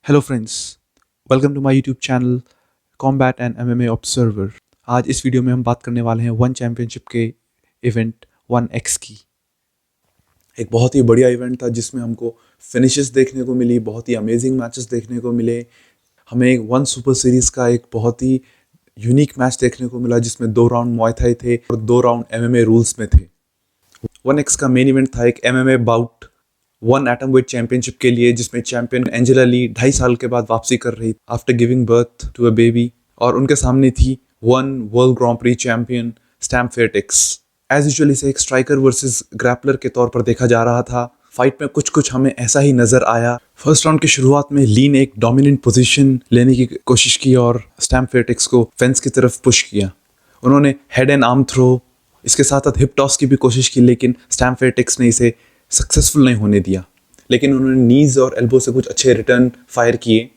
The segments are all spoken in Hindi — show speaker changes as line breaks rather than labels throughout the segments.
Hello friends, welcome to my YouTube channel combat and MMA observer. आज इस वीडियो में हम बात करने वाले हैं वन चैम्पियनशिप के इवेंट 1x की। एक बहुत ही बढ़िया इवेंट था जिसमें हमको फिनिशेस देखने को मिली, बहुत ही अमेजिंग मैचेस देखने को मिले। हमें एक वन सुपर सीरीज का एक बहुत ही यूनिक मैच देखने को मिला जिसमें 2 राउंड मुआय थाई थे और 2 राउंड एमएमए रूल्स में थे। 1x का मेन इवेंट था एक MMA bout ONE atomweight championship के लिए, जिसमें चैंपियन एंजेला ली 2.5 साल के बाद वापसी कर रही after giving birth to a baby, और उनके सामने थी one world grand prix champion Stamp Fairtex. As usual इसे एक स्ट्राइकर वर्सेस ग्रैपलर के तौर पर देखा जा रहा था। फाइट में कुछ कुछ हमें ऐसा ही नजर आया। फर्स्ट राउंड की शुरुआत में ली ने एक डोमिनेंट पोजीशन लेने की कोशिश की और स्टैम्प फेयरटेक्स को फेंस की तरफ पुश किया। उन्होंने हेड एंड आर्म थ्रो, इसके साथ साथ हिप टॉस की भी कोशिश की, लेकिन स्टैम्प फेयरटेक्स ने इसे सक्सेसफुल नहीं होने दिया। लेकिन उन्होंने नीज और एल्बो से कुछ अच्छे रिटर्न फायर किए।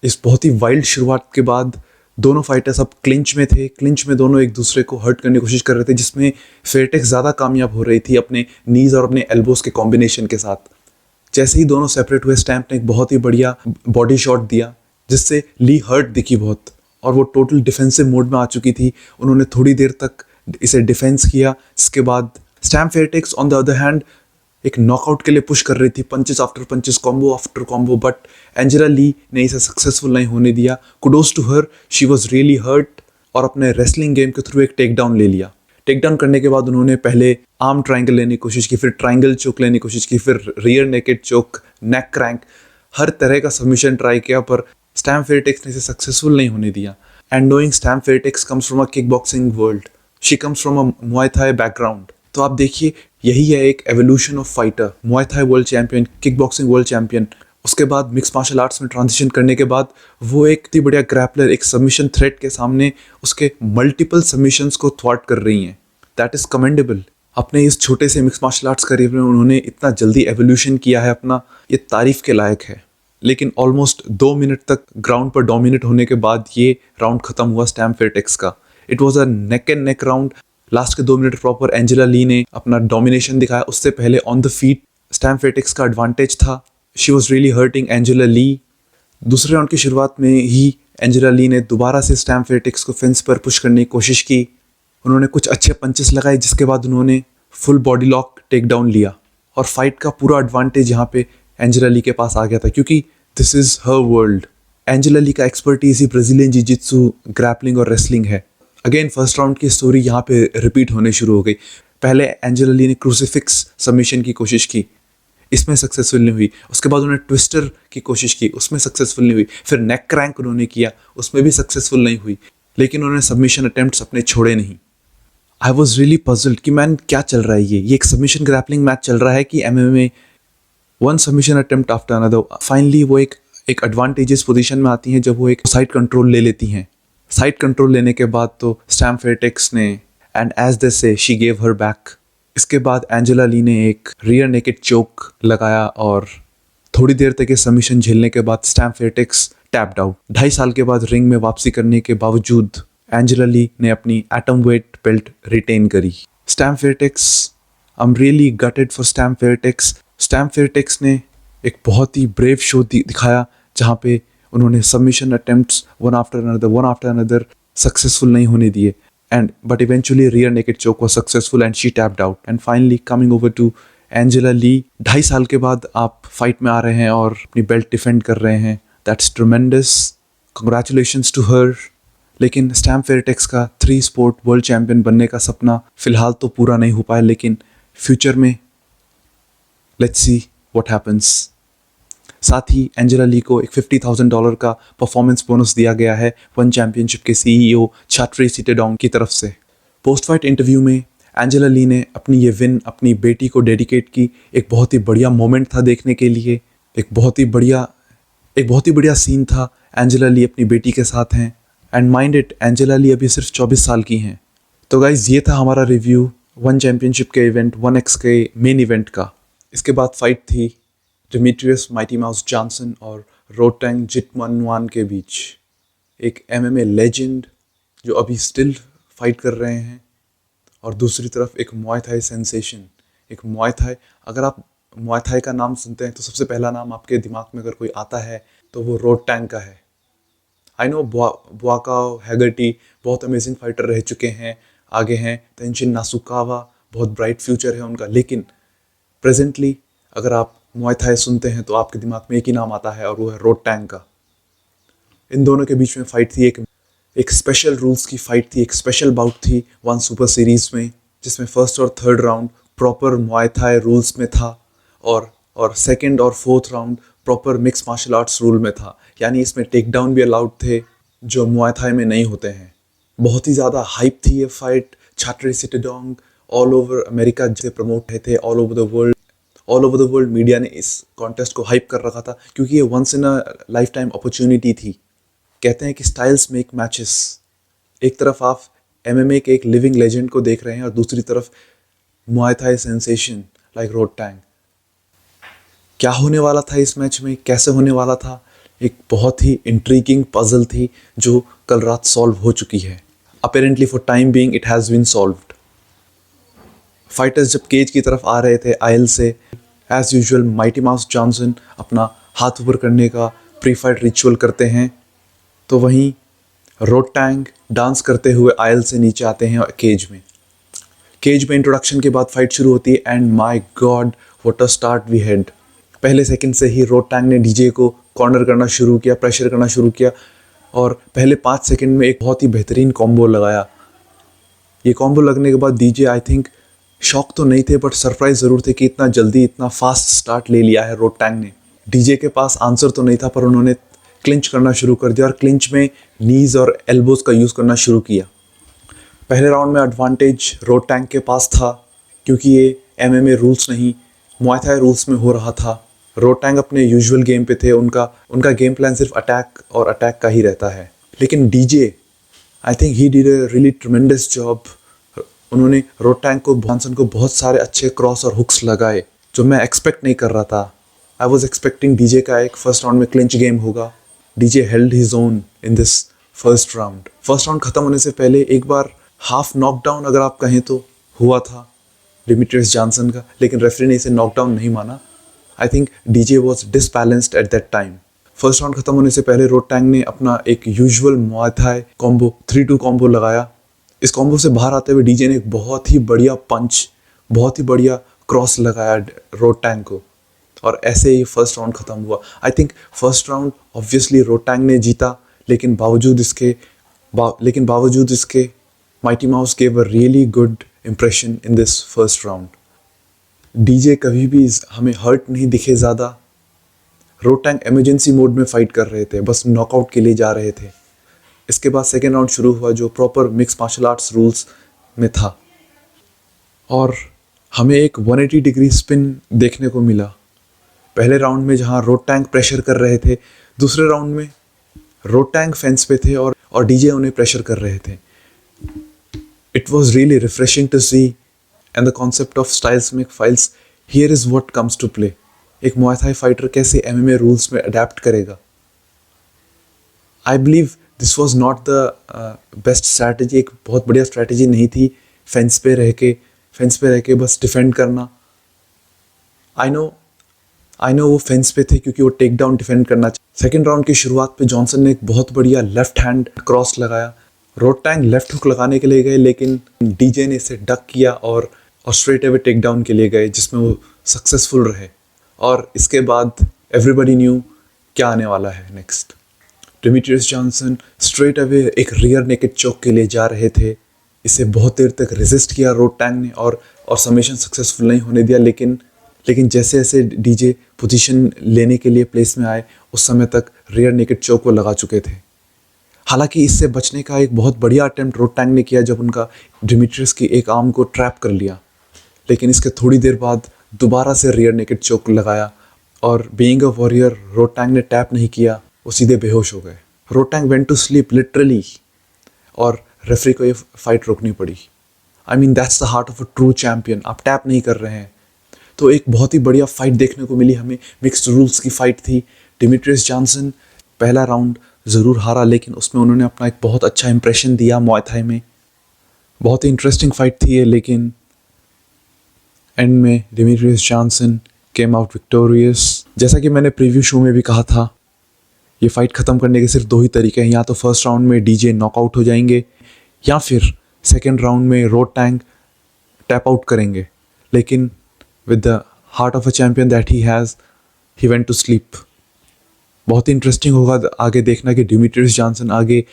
इस बहुत ही वाइल्ड शुरुआत के बाद दोनों फाइटर्स अब क्लिंच में थे। क्लिंच में दोनों एक दूसरे को हर्ट करने की कोशिश कर रहे थे, जिसमें फेयरटेक्स ज़्यादा कामयाब हो रही थी अपने नीज और अपने एल्बोस के कॉम्बिनेशन के साथ। जैसे ही दोनों सेपरेट हुए, स्टैम्प ने एक बहुत ही बढ़िया बॉडी शॉट दिया जिससे ली हर्ट दिखी बहुत, और वो टोटल डिफेंसिव मोड में आ चुकी थी। उन्होंने थोड़ी देर तक इसे डिफेंस किया। इसके बाद Stamp Fairtex on the other hand एक नॉकआउट के लिए पुश कर रही थी, punches after punches, combo after combo, but Angela Lee ने इसे सक्सेसफुल नहीं होने दिया। Kudos to her, she was really hurt, और अपने रेसलिंग गेम के थ्रू एक टेक डाउन ले लिया। टेक डाउन करने के बाद उन्होंने पहले आर्म ट्रायंगल लेने की कोशिश की, फिर ट्रायंगल चोक लेने की कोशिश की, फिर रियर नेकेड चोक, नेक क्रैंक, हर तरह का सबमिशन ट्राई किया, पर स्टैम्प फेयरटेक्स ने इसे सक्सेसफुल नहीं होने दिया। And knowing Stamp Fairtex comes from a kickboxing world, she comes from a Muay Thai background. तो आप देखिए, यही है एक evolution of fighter. Muay Thai world champion, kickboxing world champion, उसके बाद मिक्स मार्शल आर्ट्स में ट्रांजिशन करने के बाद वो एक इतनी बढ़िया ग्रैपलर, एक सबमिशन थ्रेट के सामने उसके मल्टीपल सबमिशंस को थ्वाट कर रही हैं। That is commendable. अपने इस छोटे से मिक्स मार्शल आर्ट्स करियर में उन्होंने इतना जल्दी एवोल्यूशन किया है अपना, ये तारीफ के लायक है। लेकिन ऑलमोस्ट 2 मिनट तक ग्राउंड पर डोमिनेट होने के बाद ये राउंड खत्म हुआ स्टैम्प फेयरटेक्स का। It was a neck and neck round. Last के 2 मिनट प्रॉपर एंजेला ली ने अपना डोमिनेशन दिखाया। उससे पहले on the feet Stamp Fairtex का एडवांटेज था। She was really hurting Angela Lee. दूसरे राउंड की शुरुआत में ही एंजेला ली ने दोबारा से स्टैम्प फेयरटेक्स को फेंस पर पुश करने की कोशिश की। उन्होंने कुछ अच्छे पंचेस लगाए, जिसके बाद उन्होंने full body lock takedown लिया, और फाइट का पूरा एडवांटेज यहाँ पे एंजेला ली के पास आ गया था, क्योंकि this is her world. Angela Lee का एक्सपर्टीज ही ब्राजीलियन जिजित्सु, ग्रैपलिंग और रेसलिंग है। अगेन फर्स्ट राउंड की स्टोरी यहाँ पे रिपीट होने शुरू हो गई। पहले एंजेला ली ने क्रूसीफिक्स सबमिशन की कोशिश की, इसमें सक्सेसफुल नहीं हुई। उसके बाद उन्होंने ट्विस्टर की कोशिश की, उसमें सक्सेसफुल नहीं हुई। फिर नेक क्रैंक उन्होंने किया, उसमें भी सक्सेसफुल नहीं हुई। लेकिन उन्होंने सबमिशन अटेम्प्ट्स अपने छोड़े नहीं। आई वॉज रियली पजल्ड कि मैन क्या चल रहा है, ये एक सबमिशन ग्रैपलिंग मैच चल रहा है कि MMA one submission attempt after another. Finally वो एक एडवांटेजेस पोजीशन में आती हैं जब वो एक साइड कंट्रोल ले लेती हैं। साइड कंट्रोल लेने के बाद तो स्टैम्प फेयरटेक्स ने, एंड एज दे से, शी गेव हर बैक। इसके बाद एंजेला ली ने एक रियर नेकेड चोक लगाया, और थोड़ी देर तक ये सबमिशन झेलने के बाद स्टैम्प फेयरटेक्स टैप्ड आउट। 2.5 साल के बाद रिंग में वापसी करने के बावजूद एंजेला ली ने अपनी एटम वेट बेल्ट रिटेन करी। Stamp Fairtex, I am really gated for stamp Fairtex. Stamp Fairtex ने एक बहुत ही ब्रेव शो दिखाया, जहाँ पे उन्होंने submission attempts one after another successful नहीं होने दिए, and but eventually rear naked choke was successful and she tapped out. And finally coming over to Angela Lee, 2.5 साल के बाद आप फाइट में आ रहे हैं और अपनी बेल्ट डिफेंड कर रहे हैं। That's tremendous, congratulations to her. लेकिन स्टैम्प फेयरटेक्स का 3 स्पोर्ट वर्ल्ड चैंपियन बनने का सपना फिलहाल तो पूरा नहीं हो पाया, लेकिन फ्यूचर में लेट्स सी व्हाट हैपेंस। साथ ही एंजेला ली को एक $50,000 का परफॉर्मेंस बोनस दिया गया है वन चैंपियनशिप के सीईओ चार्ट्रे सिटेडोंग की तरफ से। पोस्ट फाइट इंटरव्यू में एंजेला ली ने अपनी ये विन अपनी बेटी को डेडिकेट की। एक बहुत ही बढ़िया मोमेंट था देखने के लिए, एक बहुत ही बढ़िया सीन था। एंजेला ली अपनी बेटी के साथ हैं, and mind it, Angela Lee अभी सिर्फ 24 साल की हैं। तो गाइज, ये था हमारा रिव्यू वन चैंपियनशिप के इवेंट 1x के मेन इवेंट का। इसके बाद फाइट थी डिमिट्रियस माइटी माउस जॉनसन और रोटेंग जिटमनवान के बीच। एक एमएमए लेजेंड जो अभी स्टिल फाइट कर रहे हैं, और दूसरी तरफ एक मुआय थाई सेंसेशन। एक मुआय थाई, अगर आप मुआय थाई का नाम सुनते हैं तो सबसे पहला नाम आपके दिमाग में अगर कोई आता है तो वो रोटैंग का है। आई नो बुआकाओ हैगर्टी बहुत अमेजिंग फाइटर रह चुके हैं, आगे हैं तेंशिन नासुकावा, बहुत ब्राइट फ्यूचर है उनका, लेकिन प्रेजेंटली अगर आप मुआय थाई सुनते हैं तो आपके दिमाग में एक ही नाम आता है और वो है रोटैंग का। इन दोनों के बीच में फाइट थी, एक स्पेशल रूल्स की फाइट थी, एक स्पेशल बाउट थी वन सुपर सीरीज में, जिसमें फर्स्ट और third round proper Muay Thai rules में था और सेकंड और fourth round proper mix martial arts rule में था। यानी इसमें टेक डाउन भी अलाउड थे जो मुआय थाई में नहीं होते हैं। बहुत ही ज़्यादा हाइप थी ये फाइट, छात्री सिटेडोंग ऑल ओवर अमेरिका से प्रमोट थे, all over the world media ने इस कॉन्टेस्ट को हाइप कर रखा था क्योंकि ये once in a lifetime opportunity थी। कहते हैं कि स्टाइल्स मेक मैचेस। एक तरफ आप एमएमए के एक लिविंग लेजेंड को देख रहे हैं और दूसरी तरफ मुआय थाई सेंसेशन लाइक रोटैंग। क्या होने वाला था इस मैच में, कैसे होने वाला था, एक बहुत ही इंट्रीगिंग पजल थी जो कल रात सॉल्व हो चुकी है। Apparently for time being it has been solved. Fighters जब केज की तरफ आ रहे थे आयल से, as usual Mighty Mouse Johnson अपना हाथ ऊपर करने का प्री फाइट रिचुअल करते हैं, तो वहीं रोटैंग डांस करते हुए आयल से नीचे आते हैं केज में। इंट्रोडक्शन के बाद फाइट शुरू होती है and my God what a start we had. पहले सेकंड से ही रोटैंग ने डीजे को कॉर्नर करना शुरू किया, प्रेशर करना शुरू किया और पहले 5 सेकंड में एक बहुत ही बेहतरीन कॉम्बो लगाया। ये कॉम्बो लगने के बाद डीजे आई थिंक शॉक तो नहीं थे बट सरप्राइज ज़रूर थे कि इतना जल्दी इतना फास्ट स्टार्ट ले लिया है रोटैंग ने। डीजे के पास आंसर तो नहीं था पर उन्होंने क्लिंच करना शुरू कर दिया और क्लिंच में नीज और एल्बोज का यूज़ करना शुरू किया। पहले राउंड में एडवांटेज रोटैंग के पास था क्योंकि ये एमएमए रूल्स नहीं मुआय थाई रूल्स में हो रहा था। रोटैंग अपने यूजुअल गेम पे थे, उनका गेम प्लान सिर्फ अटैक और अटैक का ही रहता है। लेकिन DJ I think he did a really ट्रेमेंडस job. उन्होंने रोटैंग को जॉनसन को बहुत सारे अच्छे क्रॉस और हुक्स लगाए जो मैं एक्सपेक्ट नहीं कर रहा था। आई वॉज एक्सपेक्टिंग डीजे का एक फर्स्ट राउंड में क्लिंच गेम होगा। DJ held his own in this first round. खत्म होने से पहले एक बार हाफ नॉकडाउन अगर आप कहें तो हुआ था डिमिट्रियस जॉनसन का, लेकिन रेफरी ने इसे नॉकडाउन नहीं माना। I think DJ was disbalanced at that time. First round खत्म होने से पहले रोटैंग ने अपना एक usual Muay Thai combo 3-2 combo लगाया। इस कॉम्बो से बाहर आते हुए डीजे ने एक बहुत ही बढ़िया पंच, बहुत ही बढ़िया क्रॉस लगाया रोटैंग को और ऐसे ही फर्स्ट राउंड खत्म हुआ। I think first round obviously Rodtang ने जीता, लेकिन बावजूद इसके Mighty Mouse gave a really good impression in this first round. DJ कभी भी हमें हर्ट नहीं दिखे ज़्यादा। रोटैंग इमरजेंसी मोड में फाइट कर रहे थे, बस नॉकआउट के लिए जा रहे थे। इसके बाद सेकेंड राउंड शुरू हुआ जो proper mix martial arts rules में था और हमें एक 180 डिग्री स्पिन देखने को मिला। पहले राउंड में जहां रोटैंग प्रेशर कर रहे थे, दूसरे राउंड में रोटैंग फेंस पे थे और डीजे उन्हें प्रेशर कर रहे थे। It was really refreshing to see and the concept of styles make fights here is what comes to play. एक मुआय थाई फाइटर कैसे एमएमए रूल्स में अडेप्ट करेगा। I believe this was not the best strategy. एक बहुत बढ़िया स्ट्रैटेजी नहीं थी फेंस पे रह के बस डिफेंड करना। आई नो वो फेंस पे थे क्योंकि वो टेक डाउन डिफेंड करना चाहिए। सेकेंड राउंड की शुरुआत पे जॉनसन ने एक बहुत बढ़िया लेफ्ट हैंड क्रॉस लगाया। रोटैंग लेफ्ट हुक लगाने के लिए गए लेकिन डीजे ने इसे डक किया और स्ट्रेट अवे टेक डाउन के लिए गए जिसमें वो सक्सेसफुल रहे। और इसके बाद एवरीबडी न्यू क्या आने वाला है next. Demetrious Johnson straight away एक रियर नेकेड चोक के लिए जा रहे थे। इसे बहुत देर तक रेजिस्ट किया रोटैंग ने और समेशन सक्सेसफुल नहीं होने दिया, लेकिन जैसे जैसे डीजे पोजीशन लेने के लिए प्लेस में आए उस समय तक रियर नेकेड चोक को लगा चुके थे। हालांकि इससे बचने का एक बहुत बढ़िया अटेम्प्ट रोटैंग ने किया जब उनका डिमिट्रियस की एक आर्म को ट्रैप कर लिया, लेकिन इसके थोड़ी देर बाद दोबारा से रियर नेकेड चोक लगाया और बीइंग अ वॉरियर रोटैंग ने टैप नहीं किया, वो सीधे बेहोश हो गए। रोटैंग वेंट टू स्लीप लिटरली और रेफरी को ये फाइट रोकनी पड़ी। I mean that's the heart of a true champion. आप टैप नहीं कर रहे हैं तो एक बहुत ही बढ़िया फाइट देखने को मिली हमें। मिक्स्ड रूल्स की फाइट थी। डिमिट्रियस जॉनसन पहला राउंड ज़रूर हारा लेकिन उसमें उन्होंने अपना एक बहुत अच्छा इंप्रेशन दिया मुआय थाई में। बहुत ही इंटरेस्टिंग फाइट थी ये, लेकिन एंड में Demetrious Johnson came out victorious. जैसा कि मैंने प्रीव्यू शो में भी कहा था, ये फाइट ख़त्म करने के सिर्फ दो ही तरीके हैं, या तो फर्स्ट राउंड में डीजे नॉकआउट हो जाएंगे या फिर सेकेंड राउंड में रोड टैंक टैप आउट करेंगे। लेकिन with the heart of a champion that he has, he went to sleep. बहुत ही इंटरेस्टिंग होगा आगे देखना कि डिमिट्रियस जॉनसन आगे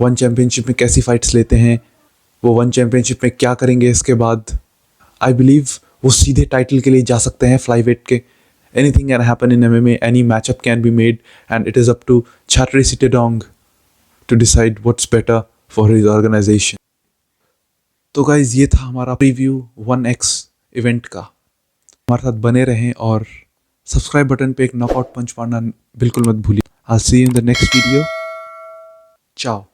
वन चैम्पियनशिप में कैसी फाइट्स लेते हैं, वो वन चैम्पियनशिप में क्या करेंगे इसके बाद। आई बिलीव वो सीधे टाइटल के लिए जा सकते हैं फ्लाईवेट के। Anything can happen in MMA, any matchup can be made and it is up to Chatri Sitedong to decide what's better for his organization. तो गाइज ये था हमारा प्रीव्यू 1X इवेंट का। हमारे साथ बने रहें और सब्सक्राइब बटन पे एक नॉकआउट पंच मारना बिल्कुल मत भूलिए। I'll see you in the next video. Ciao.